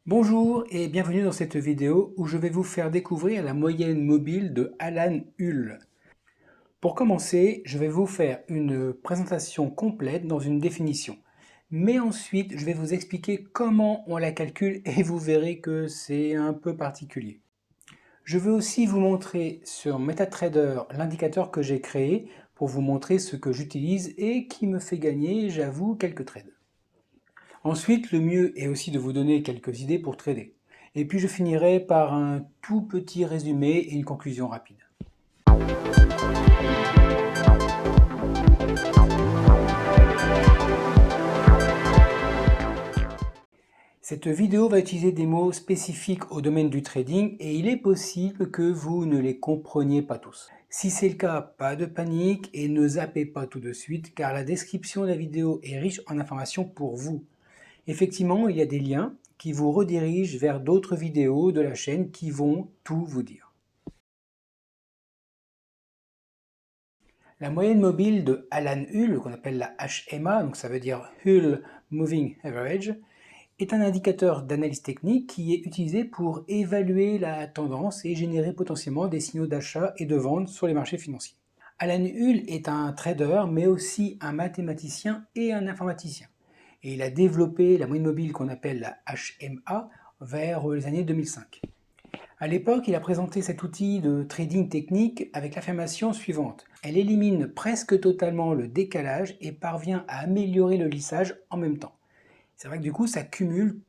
Bonjour et bienvenue dans cette vidéo où je vais vous faire découvrir la moyenne mobile de Alan Hull. Pour commencer, je vais vous faire une présentation complète dans une définition. Mais ensuite, je vais vous expliquer comment on la calcule et vous verrez que c'est un peu particulier. Je veux aussi vous montrer sur MetaTrader l'indicateur que j'ai créé pour vous montrer ce que j'utilise et qui me fait gagner, j'avoue, quelques trades. Ensuite, le mieux est aussi de vous donner quelques idées pour trader. Et puis je finirai par un tout petit résumé et une conclusion rapide. Cette vidéo va utiliser des mots spécifiques au domaine du trading et il est possible que vous ne les compreniez pas tous. Si c'est le cas, pas de panique et ne zappez pas tout de suite car la description de la vidéo est riche en informations pour vous. Effectivement, il y a des liens qui vous redirigent vers d'autres vidéos de la chaîne qui vont tout vous dire. La moyenne mobile de Alan Hull, qu'on appelle la HMA, donc ça veut dire Hull Moving Average, est un indicateur d'analyse technique qui est utilisé pour évaluer la tendance et générer potentiellement des signaux d'achat et de vente sur les marchés financiers. Alan Hull est un trader, mais aussi un mathématicien et un informaticien. Et il a développé la moyenne mobile qu'on appelle la HMA vers les années 2005. À l'époque, il a présenté cet outil de trading technique avec l'affirmation suivante. Elle élimine presque totalement le décalage et parvient à améliorer le lissage en même temps. C'est vrai que du coup, ça cumule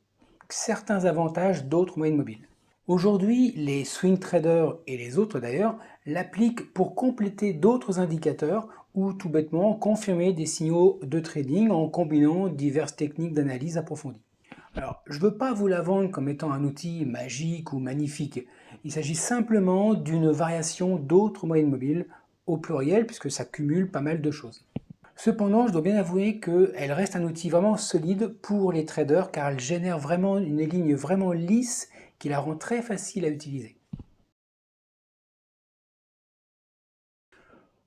certains avantages d'autres moyennes mobiles. Aujourd'hui, les swing traders et les autres d'ailleurs l'appliquent pour compléter d'autres indicateurs ou tout bêtement confirmer des signaux de trading en combinant diverses techniques d'analyse approfondie. Alors, je ne veux pas vous la vendre comme étant un outil magique ou magnifique. Il s'agit simplement d'une variation d'autres moyennes mobiles au pluriel puisque ça cumule pas mal de choses. Cependant, je dois bien avouer qu'elle reste un outil vraiment solide pour les traders car elle génère vraiment une ligne vraiment lisse qui la rend très facile à utiliser.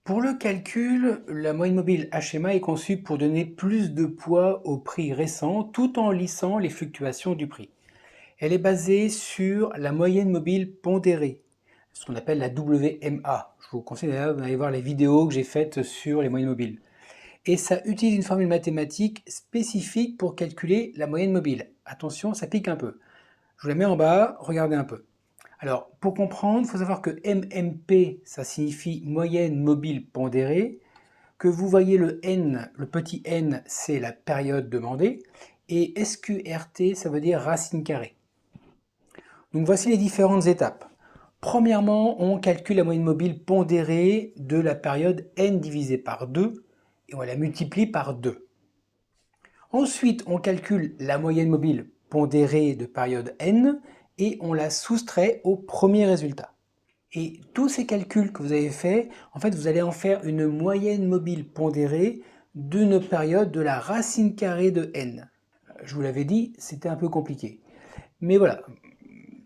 Pour le calcul, la moyenne mobile HMA est conçue pour donner plus de poids au prix récent tout en lissant les fluctuations du prix. Elle est basée sur la moyenne mobile pondérée, ce qu'on appelle la WMA. Je vous conseille d'ailleurs d'aller voir les vidéos que j'ai faites sur les moyennes mobiles. Et ça utilise une formule mathématique spécifique pour calculer la moyenne mobile. Attention, ça pique un peu. Je vous la mets en bas, regardez un peu. Alors, pour comprendre, il faut savoir que MMP, ça signifie moyenne mobile pondérée, que vous voyez le N, le petit n, c'est la période demandée, et SQRT, ça veut dire racine carrée. Donc voici les différentes étapes. Premièrement, on calcule la moyenne mobile pondérée de la période n divisée par 2 et on la multiplie par 2. Ensuite, on calcule la moyenne mobile pondérée de période n et on la soustrait au premier résultat. Et tous ces calculs que vous avez faits, en fait, vous allez en faire une moyenne mobile pondérée d'une période de la racine carrée de n. Je vous l'avais dit, c'était un peu compliqué. Mais voilà,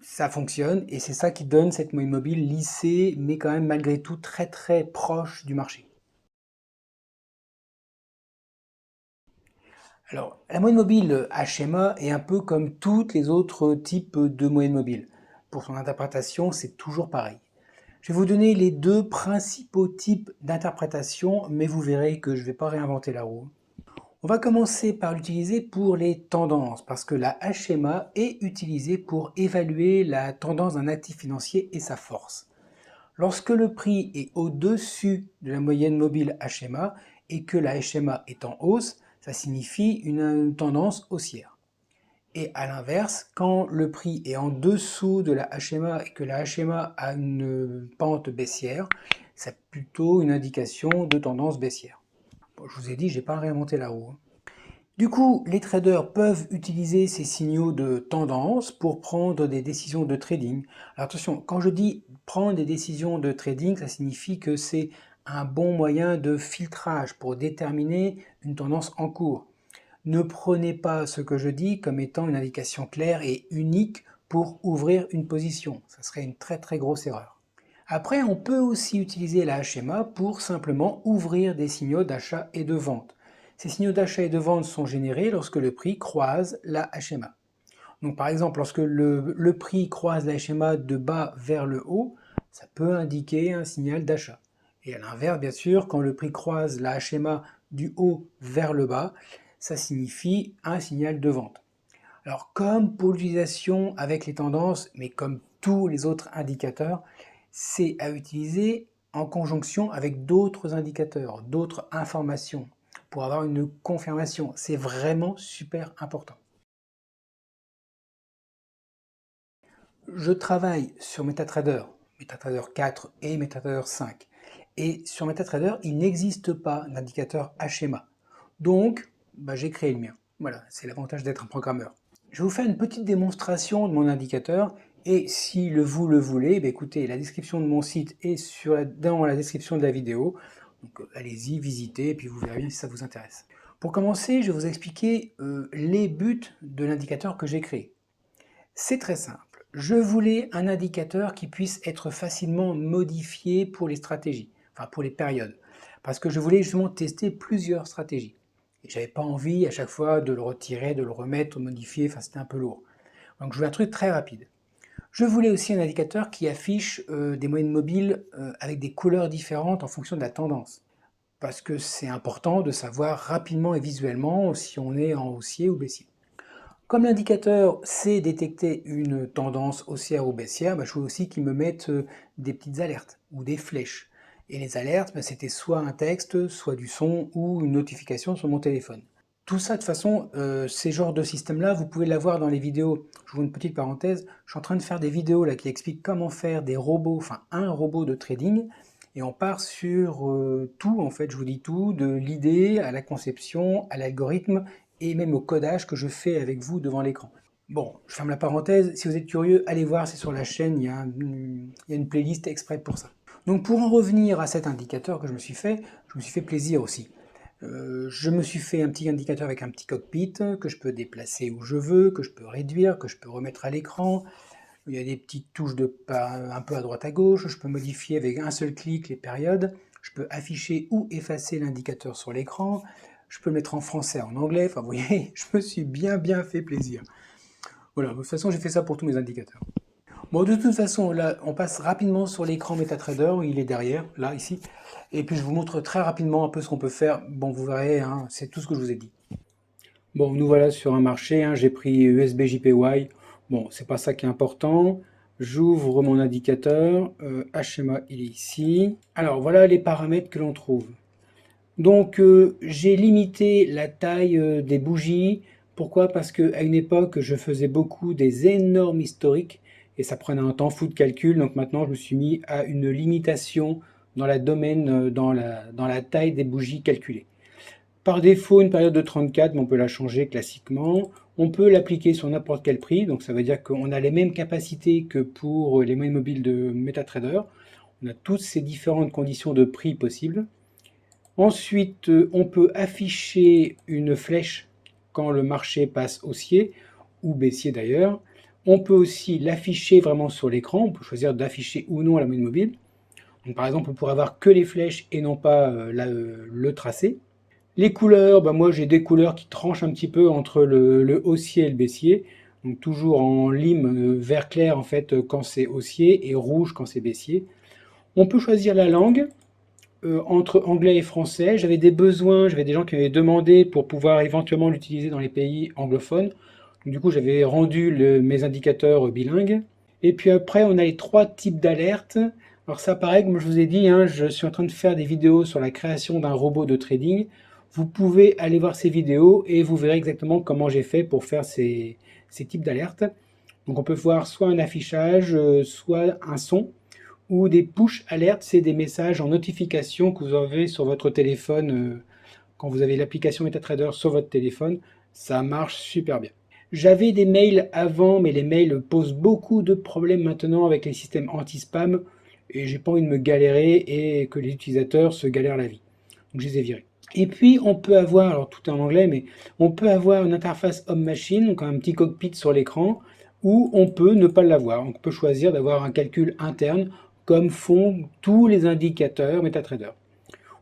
ça fonctionne et c'est ça qui donne cette moyenne mobile lissée, mais quand même malgré tout très très proche du marché. Alors, la moyenne mobile HMA est un peu comme tous les autres types de moyennes mobiles. Pour son interprétation, c'est toujours pareil. Je vais vous donner les deux principaux types d'interprétation, mais vous verrez que je ne vais pas réinventer la roue. On va commencer par l'utiliser pour les tendances, parce que la HMA est utilisée pour évaluer la tendance d'un actif financier et sa force. Lorsque le prix est au-dessus de la moyenne mobile HMA et que la HMA est en hausse, ça signifie une tendance haussière. Et à l'inverse, quand le prix est en dessous de la HMA et que la HMA a une pente baissière, c'est plutôt une indication de tendance baissière. Bon, je vous ai dit, je n'ai pas réinventé la roue. Du coup, les traders peuvent utiliser ces signaux de tendance pour prendre des décisions de trading. Alors attention, quand je dis prendre des décisions de trading, ça signifie que c'est un bon moyen de filtrage pour déterminer une tendance en cours. Ne prenez pas ce que je dis comme étant une indication claire et unique pour ouvrir une position. Ça serait une très très grosse erreur. Après, on peut aussi utiliser la HMA pour simplement ouvrir des signaux d'achat et de vente. Ces signaux d'achat et de vente sont générés lorsque le prix croise la HMA. Donc par exemple, lorsque le prix croise la schéma de bas vers le haut, ça peut indiquer un signal d'achat. Et à l'inverse, bien sûr, quand le prix croise la schéma du haut vers le bas, ça signifie un signal de vente. Alors comme pour l'utilisation avec les tendances, mais comme tous les autres indicateurs, c'est à utiliser en conjonction avec d'autres indicateurs, d'autres informations, pour avoir une confirmation. C'est vraiment super important. Je travaille sur MetaTrader, MetaTrader 4 et MetaTrader 5. Et sur MetaTrader, il n'existe pas d'indicateur à schéma. Donc, j'ai créé le mien. Voilà, c'est l'avantage d'être un programmeur. Je vais vous faire une petite démonstration de mon indicateur. Et si vous le voulez, écoutez, la description de mon site est dans la description de la vidéo. Donc allez-y, visitez, et puis vous verrez bien si ça vous intéresse. Pour commencer, je vais vous expliquer les buts de l'indicateur que j'ai créé. C'est très simple. Je voulais un indicateur qui puisse être facilement modifié pour les stratégies, enfin pour les périodes, parce que je voulais justement tester plusieurs stratégies. Et j'avais pas envie à chaque fois de le retirer, de le remettre, de le modifier, enfin c'était un peu lourd. Donc je voulais un truc très rapide. Je voulais aussi un indicateur qui affiche des moyennes mobiles avec des couleurs différentes en fonction de la tendance, parce que c'est important de savoir rapidement et visuellement si on est en haussier ou baissier. Comme l'indicateur sait détecter une tendance haussière ou baissière, je voulais aussi qu'il me mette des petites alertes ou des flèches. Et les alertes, c'était soit un texte, soit du son ou une notification sur mon téléphone. Tout ça, de toute façon, ces genres de systèmes-là, vous pouvez l'avoir dans les vidéos. Je vous ouvre une petite parenthèse. Je suis en train de faire des vidéos là, qui expliquent comment faire des robots, enfin un robot de trading. Et on part sur tout, en fait, je vous dis tout, de l'idée à la conception, à l'algorithme et même au codage que je fais avec vous devant l'écran. Bon, je ferme la parenthèse. Si vous êtes curieux, allez voir, c'est sur la chaîne, il y a une playlist exprès pour ça. Donc pour en revenir à cet indicateur que je me suis fait plaisir aussi. Je me suis fait un petit indicateur avec un petit cockpit que je peux déplacer où je veux, que je peux réduire, que je peux remettre à l'écran. Il y a des petites touches de pas un peu à droite à gauche. Je peux modifier avec un seul clic les périodes. Je peux afficher ou effacer l'indicateur sur l'écran. Je peux le mettre en français, en anglais. Enfin, vous voyez, je me suis bien fait plaisir. Voilà, de toute façon, j'ai fait ça pour tous mes indicateurs. Bon, de toute façon, là, on passe rapidement sur l'écran MetaTrader. Il est derrière, là, ici. Et puis, je vous montre très rapidement un peu ce qu'on peut faire. Bon, vous verrez, hein, c'est tout ce que je vous ai dit. Bon, nous voilà sur un marché. Hein, j'ai pris USB JPY. Bon, c'est pas ça qui est important. J'ouvre mon indicateur. HMA, il est ici. Alors, voilà les paramètres que l'on trouve. Donc, j'ai limité la taille des bougies. Pourquoi? Parce qu'à une époque, je faisais beaucoup des énormes historiques et ça prenait un temps fou de calcul. Donc maintenant, je me suis mis à une limitation dans la taille des bougies calculées. Par défaut, une période de 34, mais on peut la changer classiquement. On peut l'appliquer sur n'importe quel prix. Donc ça veut dire qu'on a les mêmes capacités que pour les moyennes mobiles de MetaTrader. On a toutes ces différentes conditions de prix possibles. Ensuite, on peut afficher une flèche quand le marché passe haussier, ou baissier d'ailleurs. On peut aussi l'afficher vraiment sur l'écran. On peut choisir d'afficher ou non la moyenne mobile. Donc, par exemple, on pourrait avoir que les flèches et non pas le tracé. Les couleurs, moi j'ai des couleurs qui tranchent un petit peu entre le haussier et le baissier. Donc toujours en lime vert clair en fait quand c'est haussier et rouge quand c'est baissier. On peut choisir la langue. Entre anglais et français. J'avais des gens qui m'avaient demandé pour pouvoir éventuellement l'utiliser dans les pays anglophones. Donc, du coup, j'avais rendu mes indicateurs bilingues. Et puis après, on a les 3 types d'alertes. Alors ça, pareil, comme je vous ai dit, hein, je suis en train de faire des vidéos sur la création d'un robot de trading. Vous pouvez aller voir ces vidéos et vous verrez exactement comment j'ai fait pour faire ces types d'alertes. Donc on peut voir soit un affichage, soit un son, ou des push alertes, c'est des messages en notification que vous avez sur votre téléphone quand vous avez l'application MetaTrader sur votre téléphone. Ça marche super bien. J'avais des mails avant, mais les mails posent beaucoup de problèmes maintenant avec les systèmes anti-spam et j'ai pas envie de me galérer et que les utilisateurs se galèrent la vie. Donc je les ai virés. Et puis on peut avoir, alors tout est en anglais, mais on peut avoir une interface homme-machine, donc un petit cockpit sur l'écran, ou on peut ne pas l'avoir. On peut choisir d'avoir un calcul interne comme font tous les indicateurs MetaTrader.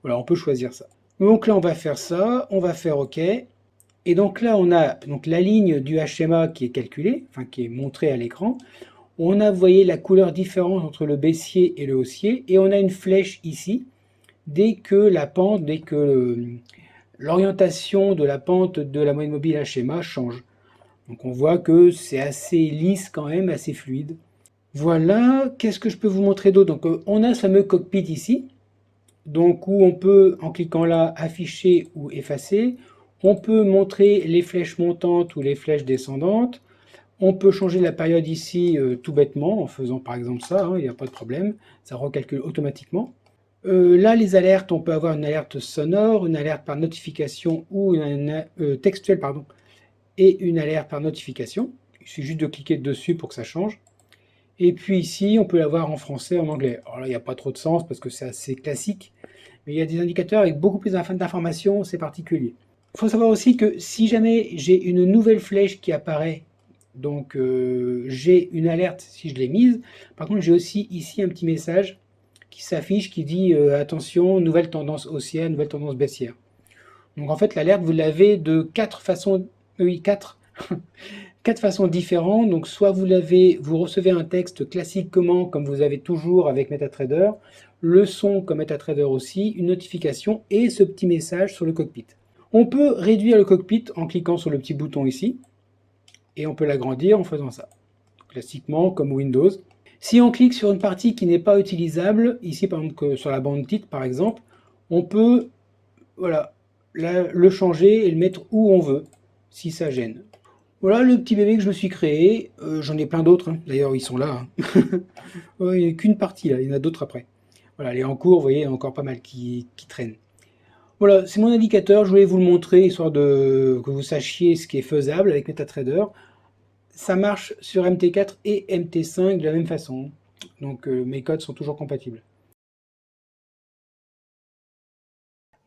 Voilà, on peut choisir ça. Donc là, on va faire ça, on va faire OK. Et donc là, on a donc la ligne du HMA qui est calculée, enfin qui est montrée à l'écran. On a, vous voyez, la couleur différente entre le baissier et le haussier, et on a une flèche ici, dès que la pente, dès que l'orientation de la pente de la moyenne mobile HMA change. Donc on voit que c'est assez lisse quand même, assez fluide. Voilà, qu'est-ce que je peux vous montrer d'autre? Donc on a ce fameux cockpit ici, donc où on peut, en cliquant là, afficher ou effacer. On peut montrer les flèches montantes ou les flèches descendantes. On peut changer la période ici tout bêtement en faisant par exemple ça, hein, il n'y a pas de problème, ça recalcule automatiquement. Là, les alertes, on peut avoir une alerte sonore, une alerte par notification ou une textuelle, pardon, et une alerte par notification. Il suffit juste de cliquer dessus pour que ça change. Et puis ici, on peut l'avoir en français, en anglais. Alors là, il n'y a pas trop de sens parce que c'est assez classique, mais il y a des indicateurs avec beaucoup plus d'informations, c'est particulier. Il faut savoir aussi que si jamais j'ai une nouvelle flèche qui apparaît, donc j'ai une alerte si je l'ai mise. Par contre, j'ai aussi ici un petit message qui s'affiche qui dit attention, nouvelle tendance haussière, nouvelle tendance baissière. Donc en fait, l'alerte, vous l'avez de quatre façons, oui, quatre façons différentes. Donc soit vous recevez un texte classiquement comme vous avez toujours avec MetaTrader, le son comme MetaTrader aussi, une notification et ce petit message sur le cockpit. On peut réduire le cockpit en cliquant sur le petit bouton ici et on peut l'agrandir en faisant ça, classiquement comme Windows. Si on clique sur une partie qui n'est pas utilisable, ici par exemple sur la bande titre par exemple, on peut voilà, le changer et le mettre où on veut, si ça gêne. Voilà le petit bébé que je me suis créé. J'en ai plein d'autres, hein. D'ailleurs ils sont là. Hein. Il n'y a qu'une partie là, il y en a d'autres après. Voilà, elle est en cours, vous voyez, il y en a encore pas mal qui traînent. Voilà, c'est mon indicateur, je voulais vous le montrer, histoire que vous sachiez ce qui est faisable avec MetaTrader. Ça marche sur MT4 et MT5 de la même façon. Donc mes codes sont toujours compatibles.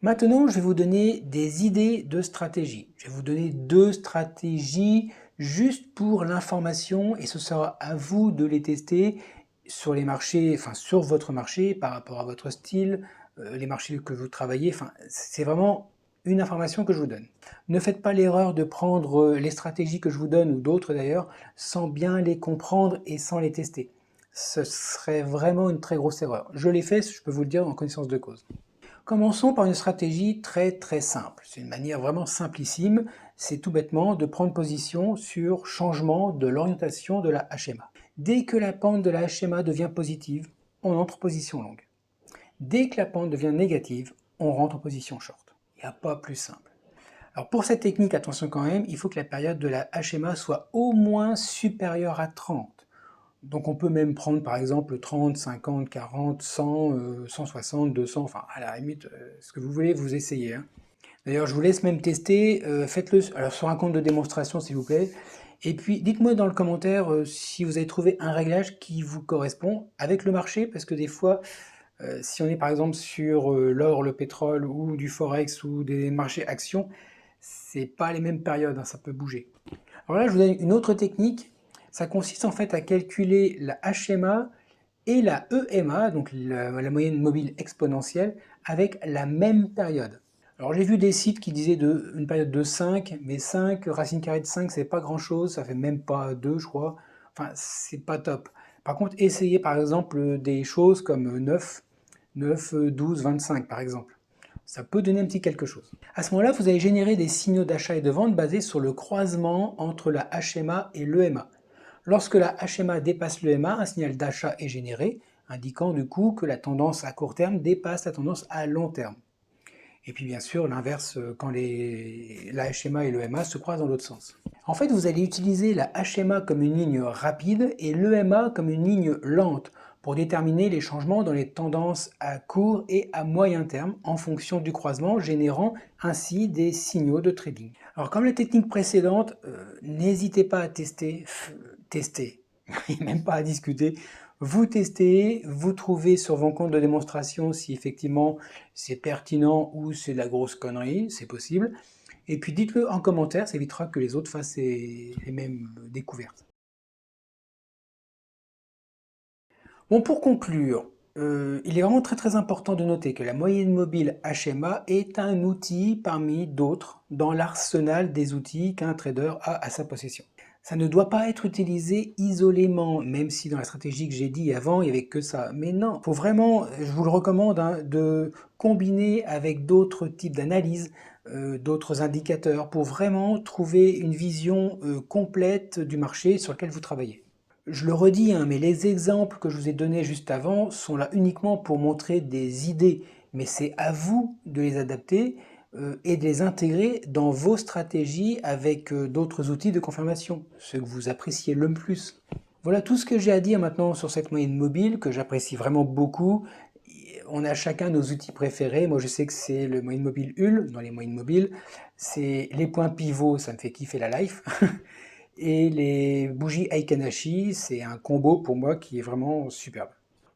Maintenant, je vais vous donner des idées de stratégie. Je vais vous donner deux stratégies juste pour l'information et ce sera à vous de les tester sur les marchés, enfin sur votre marché par rapport à votre style, les marchés que vous travaillez. Enfin, c'est vraiment une information que je vous donne. Ne faites pas l'erreur de prendre les stratégies que je vous donne ou d'autres d'ailleurs sans bien les comprendre et sans les tester. Ce serait vraiment une très grosse erreur. Je l'ai fait, je peux vous le dire en connaissance de cause. Commençons par une stratégie très simple. C'est une manière vraiment simplissime. C'est tout bêtement de prendre position sur changement de l'orientation de la HMA. Dès que la pente de la HMA devient positive, on entre en position longue. Dès que la pente devient négative, on rentre en position short. Il n'y a pas plus simple. Alors pour cette technique, attention quand même, il faut que la période de la HMA soit au moins supérieure à 30. Donc on peut même prendre par exemple 30, 50, 40, 100, 160, 200, enfin à la limite, ce que vous voulez, vous essayez. Hein. D'ailleurs, je vous laisse même tester, faites-le alors, sur un compte de démonstration s'il vous plaît. Et puis dites-moi dans le commentaire si vous avez trouvé un réglage qui vous correspond avec le marché, parce que des fois, si on est par exemple sur l'or, le pétrole ou du forex ou des marchés actions, c'est pas les mêmes périodes, hein, ça peut bouger. Alors là, je vous donne une autre technique. Ça consiste en fait à calculer la HMA et la EMA, donc la moyenne mobile exponentielle, avec la même période. Alors j'ai vu des sites qui disaient une période de 5, mais 5, racine carrée de 5, c'est pas grand chose, ça fait même pas 2, je crois. Enfin, c'est pas top. Par contre, essayez par exemple des choses comme 9, 9, 12, 25 par exemple. Ça peut donner un petit quelque chose. À ce moment-là, vous allez générer des signaux d'achat et de vente basés sur le croisement entre la HMA et l'EMA. Lorsque la HMA dépasse l'EMA, un signal d'achat est généré, indiquant du coup que la tendance à court terme dépasse la tendance à long terme. Et puis bien sûr, l'inverse quand la HMA et l'EMA se croisent dans l'autre sens. En fait, vous allez utiliser la HMA comme une ligne rapide et l'EMA comme une ligne lente pour déterminer les changements dans les tendances à court et à moyen terme en fonction du croisement, générant ainsi des signaux de trading. Alors comme la technique précédente, n'hésitez pas à tester, même pas à discuter. Vous testez, vous trouvez sur vos comptes de démonstration si effectivement c'est pertinent ou c'est de la grosse connerie, c'est possible. Et puis dites-le en commentaire, ça évitera que les autres fassent les mêmes découvertes. Bon, pour conclure, il est vraiment très important de noter que la moyenne mobile HMA est un outil parmi d'autres dans l'arsenal des outils qu'un trader a à sa possession. Ça ne doit pas être utilisé isolément, même si dans la stratégie que j'ai dit avant, il n'y avait que ça. Mais non, il faut vraiment, je vous le recommande, hein, de combiner avec d'autres types d'analyses, d'autres indicateurs, pour vraiment trouver une vision complète du marché sur lequel vous travaillez. Je le redis, hein, mais les exemples que je vous ai donnés juste avant sont là uniquement pour montrer des idées, mais c'est à vous de les adapter et de les intégrer dans vos stratégies avec d'autres outils de confirmation, ceux que vous appréciez le plus. Voilà tout ce que j'ai à dire maintenant sur cette moyenne mobile, que j'apprécie vraiment beaucoup. On a chacun nos outils préférés. Moi, je sais que c'est le moyenne mobile HUL dans les moyennes mobiles. C'est les points pivots, ça me fait kiffer la life. Et les bougies Eikanashi, c'est un combo pour moi qui est vraiment superbe.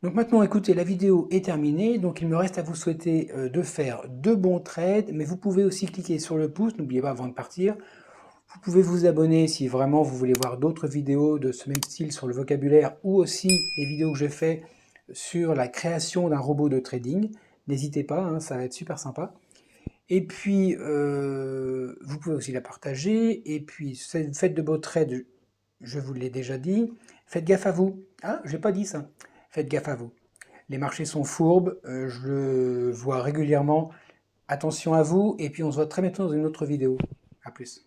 Donc maintenant, écoutez, la vidéo est terminée, donc il me reste à vous souhaiter de faire de bons trades, mais vous pouvez aussi cliquer sur le pouce, n'oubliez pas avant de partir. Vous pouvez vous abonner si vraiment vous voulez voir d'autres vidéos de ce même style sur le vocabulaire, ou aussi les vidéos que je fais sur la création d'un robot de trading. N'hésitez pas, hein, ça va être super sympa. Et puis, vous pouvez aussi la partager. Et puis, faites de beaux trades, je vous l'ai déjà dit. Faites gaffe à vous. Ah, je n'ai pas dit ça. Faites gaffe à vous. Les marchés sont fourbes, je le vois régulièrement. Attention à vous, et puis on se voit très bientôt dans une autre vidéo. A plus.